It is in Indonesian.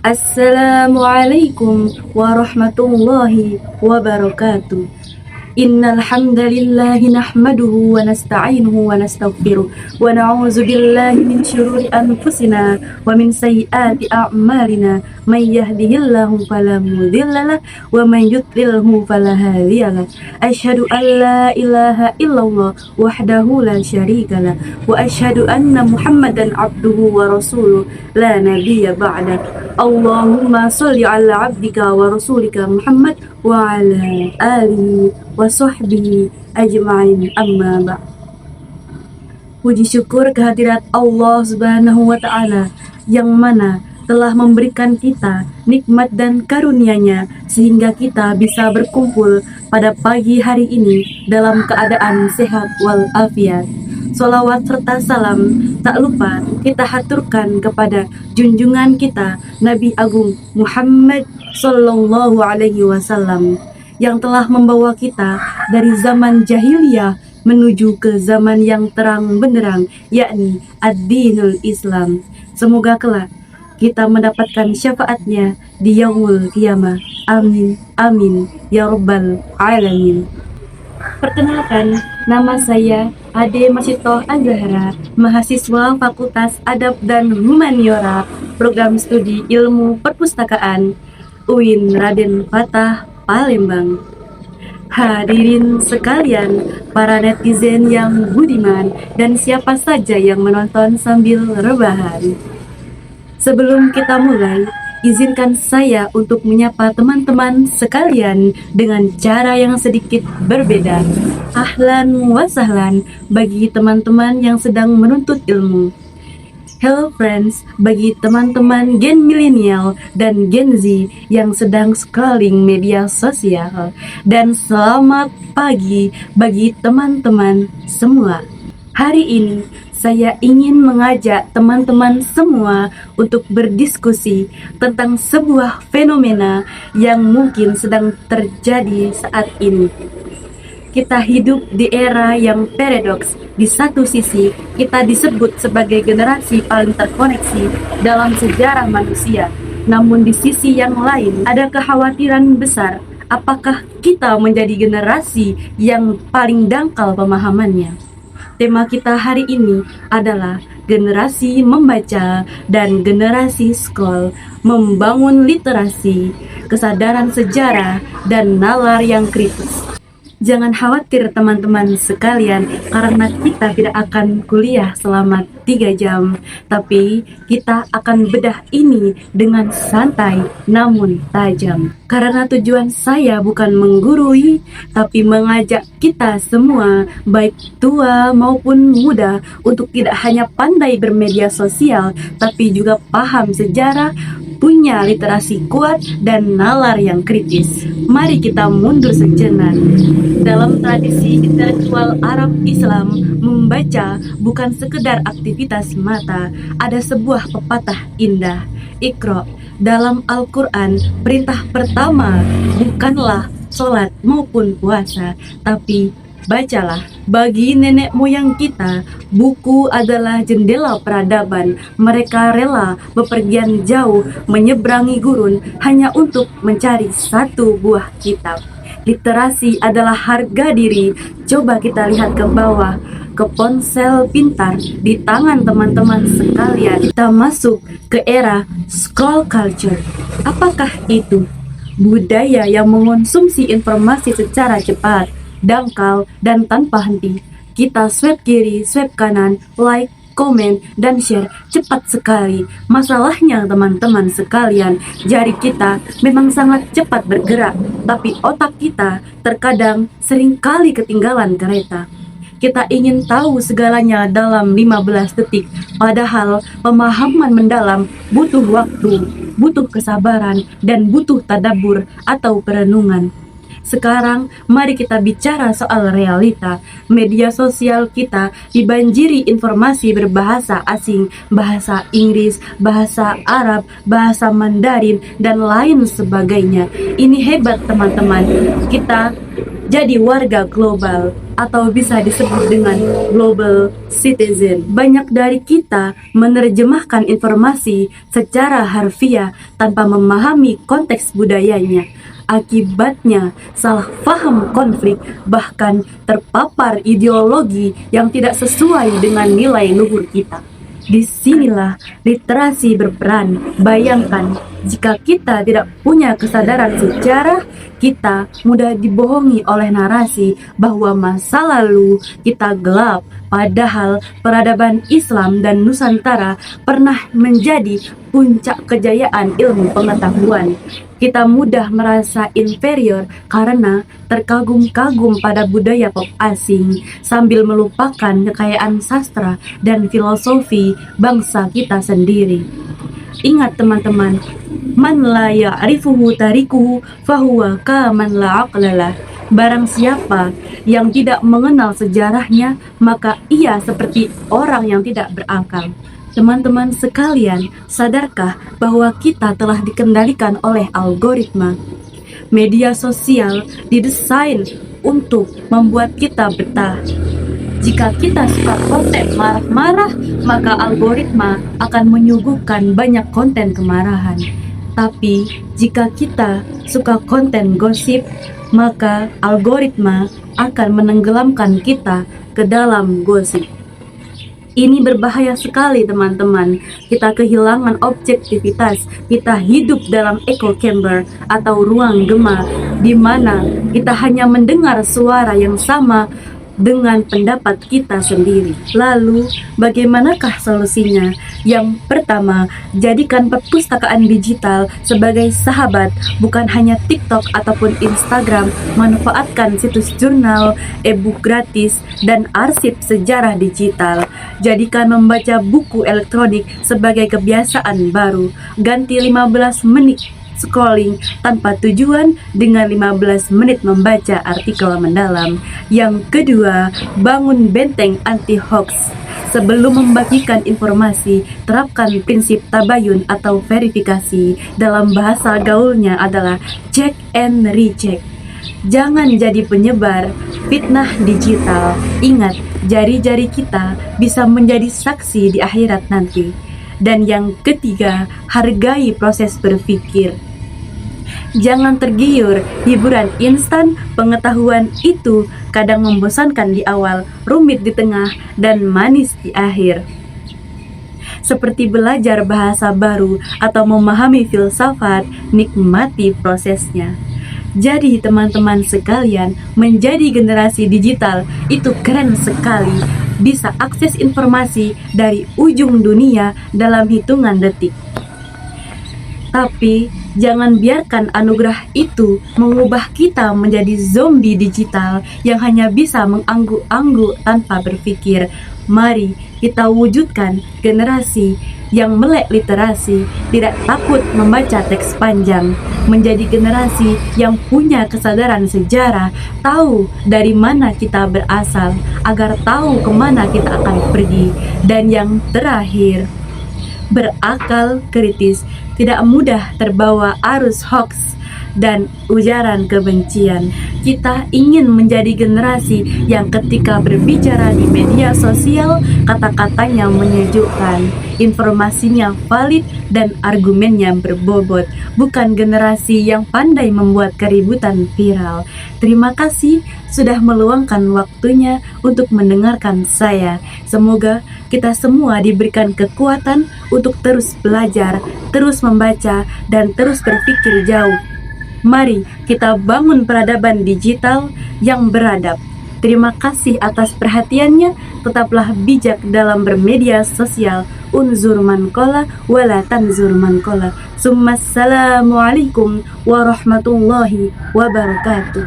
Assalamualaikum warahmatullahi wabarakatuh. Innal hamdalillahi nahmaduhu wa nasta'inuhu wa nastaghfiruh wa na'udzu billahi min syururi anfusina wa min sayyiati a'malina may yahdihillahu fala mudhillalah wa may yudlilhu fala hadiyalah. Asyhadu an la ilaha illallah wahdahu la syarikalah wa asyhadu anna Muhammadan abduhu wa rasuluh la nabiyya ba'da. Allahumma sholli ala abdika wa rasulika Muhammad wa ala alihi wa sahbihi ajma'in, amma ba'd. Puji syukur kehadirat Allah Subhanahu wa Ta'ala yang mana telah memberikan kita nikmat dan karunia-Nya sehingga kita bisa berkumpul pada pagi hari ini dalam keadaan sehat walafiat. Sholawat serta salam tak lupa kita haturkan kepada junjungan kita Nabi Agung Muhammad Sallallahu Alaihi Wasallam yang telah membawa kita dari zaman jahiliyah menuju ke zaman yang terang benderang, yakni ad-dinul Islam. Semoga kelak kita mendapatkan syafaatnya di yaumul qiyamah. Amin, amin, ya rabbal alamin. Perkenalkan, nama saya Ade Masitoh Anzahra, mahasiswa Fakultas Adab dan Humaniora, Program Studi Ilmu Perpustakaan, UIN Raden Fatah, Palembang. Hadirin sekalian, para netizen yang budiman dan siapa saja yang menonton sambil rebahan. Sebelum kita mulai, izinkan saya untuk menyapa teman-teman sekalian dengan cara yang sedikit berbeda. Ahlan wa sahlan bagi teman-teman yang sedang menuntut ilmu. Hello friends, bagi teman-teman Gen Millennial dan Gen Z yang sedang scrolling media sosial. Dan selamat pagi bagi teman-teman semua. Hari ini saya ingin mengajak teman-teman semua untuk berdiskusi tentang sebuah fenomena yang mungkin sedang terjadi saat ini. Kita hidup di era yang paradoks. Di satu sisi, kita disebut sebagai generasi paling terkoneksi dalam sejarah manusia. Namun di sisi yang lain, ada kekhawatiran besar, apakah kita menjadi generasi yang paling dangkal pemahamannya? Tema kita hari ini adalah generasi membaca dan generasi scroll, membangun literasi, kesadaran sejarah, dan nalar yang kritis. Jangan khawatir teman-teman sekalian, karena kita tidak akan kuliah selama 3 jam, tapi kita akan bedah ini dengan santai namun tajam. Karena tujuan saya bukan menggurui, tapi mengajak kita semua, baik tua maupun muda, untuk tidak hanya pandai bermedia sosial, tapi juga paham sejarah, punya literasi kuat, dan nalar yang kritis. Mari kita mundur sejenak. Dalam tradisi intelektual Arab Islam, membaca bukan sekedar aktivitas mata. Ada sebuah pepatah indah, Iqra. Dalam Al-Quran, perintah pertama bukanlah sholat maupun puasa, tapi bacalah. Bagi nenek moyang kita, buku adalah jendela peradaban. Mereka rela bepergian jauh menyeberangi gurun hanya untuk mencari satu buah kitab. Literasi adalah harga diri. Coba kita lihat ke bawah, ke ponsel pintar di tangan teman-teman sekalian. Kita masuk ke era scroll culture. Apakah itu? Budaya yang mengonsumsi informasi secara cepat, dangkal, dan tanpa henti. Kita swipe kiri, swipe kanan, like, komen, dan share cepat sekali. Masalahnya teman-teman sekalian, jari kita memang sangat cepat bergerak, tapi otak kita terkadang seringkali ketinggalan kereta. Kita ingin tahu segalanya dalam 15 detik, padahal pemahaman mendalam butuh waktu, butuh kesabaran, dan butuh tadabbur atau perenungan. Sekarang mari kita bicara soal realita. Media sosial kita dibanjiri informasi berbahasa asing, bahasa Inggris, bahasa Arab, bahasa Mandarin, dan lain sebagainya. Ini hebat teman-teman, kita jadi warga global atau bisa disebut dengan global citizen. Banyak dari kita menerjemahkan informasi secara harfiah tanpa memahami konteks budayanya. Akibatnya, salah paham konflik, bahkan terpapar ideologi yang tidak sesuai dengan nilai luhur kita. Disinilah literasi berperan. Bayangkan, jika kita tidak punya kesadaran sejarah, kita mudah dibohongi oleh narasi bahwa masa lalu kita gelap, padahal peradaban Islam dan Nusantara pernah menjadi puncak kejayaan ilmu pengetahuan. Kita mudah merasa inferior karena terkagum-kagum pada budaya pop asing sambil melupakan kekayaan sastra dan filosofi bangsa kita sendiri. Ingat teman-teman, man la ya'rifuhu tarikuhu fahuwa ka man la aqlalah. Barang siapa yang tidak mengenal sejarahnya, maka ia seperti orang yang tidak berakal. Teman-teman sekalian, sadarkah bahwa kita telah dikendalikan oleh algoritma? Media sosial didesain untuk membuat kita betah. Jika kita suka konten marah-marah, maka algoritma akan menyuguhkan banyak konten kemarahan. Tapi jika kita suka konten gosip, maka algoritma akan menenggelamkan kita ke dalam gosip. Ini berbahaya sekali teman-teman. Kita kehilangan objektivitas. Kita hidup dalam echo chamber atau ruang gema, di mana kita hanya mendengar suara yang sama dengan pendapat kita sendiri. Lalu, bagaimanakah solusinya? Yang pertama, jadikan perpustakaan digital sebagai sahabat, bukan hanya TikTok ataupun Instagram. Manfaatkan situs jurnal, e-book gratis, dan arsip sejarah digital. Jadikan membaca buku elektronik sebagai kebiasaan baru. Ganti 15 menit scrolling tanpa tujuan dengan 15 menit membaca artikel mendalam. Yang kedua, bangun benteng anti-hoax. Sebelum membagikan informasi, terapkan prinsip tabayun atau verifikasi. Dalam bahasa gaulnya adalah check and recheck. Jangan jadi penyebar fitnah digital. Ingat, jari-jari kita bisa menjadi saksi di akhirat nanti. Dan yang ketiga, hargai proses berpikir. Jangan tergiur hiburan instan. Pengetahuan itu kadang membosankan di awal, rumit di tengah, dan manis di akhir. Seperti belajar bahasa baru atau memahami filsafat, nikmati prosesnya. Jadi teman-teman sekalian, menjadi generasi digital itu keren sekali. Bisa akses informasi dari ujung dunia dalam hitungan detik. Tapi jangan biarkan anugerah itu mengubah kita menjadi zombie digital yang hanya bisa mengangguk-angguk tanpa berpikir. Mari kita wujudkan generasi yang melek literasi, tidak takut membaca teks panjang, menjadi generasi yang punya kesadaran sejarah, tahu dari mana kita berasal, agar tahu kemana kita akan pergi. Dan yang terakhir, berakal kritis, tidak mudah terbawa arus hoax dan ujaran kebencian. Kita ingin menjadi generasi yang ketika berbicara di media sosial, kata-katanya menyejukkan, informasinya valid, dan argumennya berbobot. Bukan generasi yang pandai membuat keributan viral. Terima kasih sudah meluangkan waktunya untuk mendengarkan saya. Semoga kita semua diberikan kekuatan untuk terus belajar, terus membaca, dan terus berpikir jauh. Mari kita bangun peradaban digital yang beradab. Terima kasih atas perhatiannya. Tetaplah bijak dalam bermedia sosial. Unzur man qala wala tanzur man qala. Assalamualaikum warahmatullahi wabarakatuh.